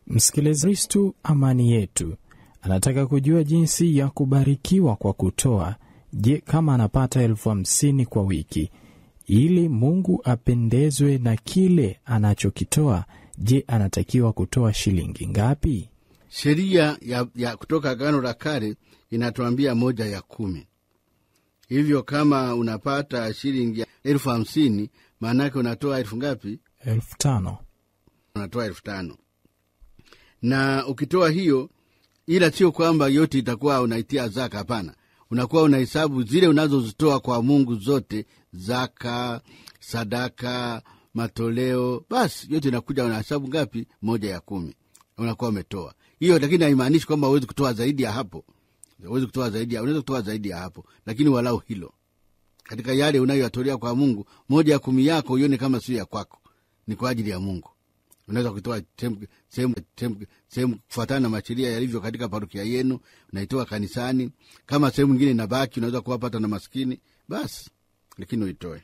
Msikilizaji, Kristo amani yetu anataka kujua jinsi ya kubarikiwa kwa kutoa. Je, kama anapata 50,000 kwa wiki, ili Mungu apendezwe na kile anachokitoa, je, anatakiwa kutoa shilingi ngapi? Sheria ya kutoka Agano la Kale inatuambia 1/10. Hivyo kama unapata shilingi 50,000, maana yake unatoa 1000 ngapi? 5,000. Unatoa 5,000. Na ukitoa hiyo, ila sio kwamba yote itakuwa unaitia zaka, hapana. Unakuwa unahesabu zile unazozitoa kwa Mungu zote, zaka, sadaka, matoleo, basi yote inakuja unahesabu ngapi? 1/10. Unakuwa umetoa. Hiyo lakini haimaanishi kwamba huwezi kutoa zaidi ya hapo. Huwezi kutoa zaidi ya, unaweza kutoa zaidi ya hapo, lakini walau hilo. Katika yale unayoyatolea kwa Mungu, 1/10 yako uione kama sio ya kwako, ni kwa ajili ya Mungu. Unaweza kutoa sehemu kufuatana na masheria yalivyo katika parokia yenu, unaitoa kanisani. Kama sehemu nyingine inabaki, unaweza kuwapata na maskini, basi lakini uitoe.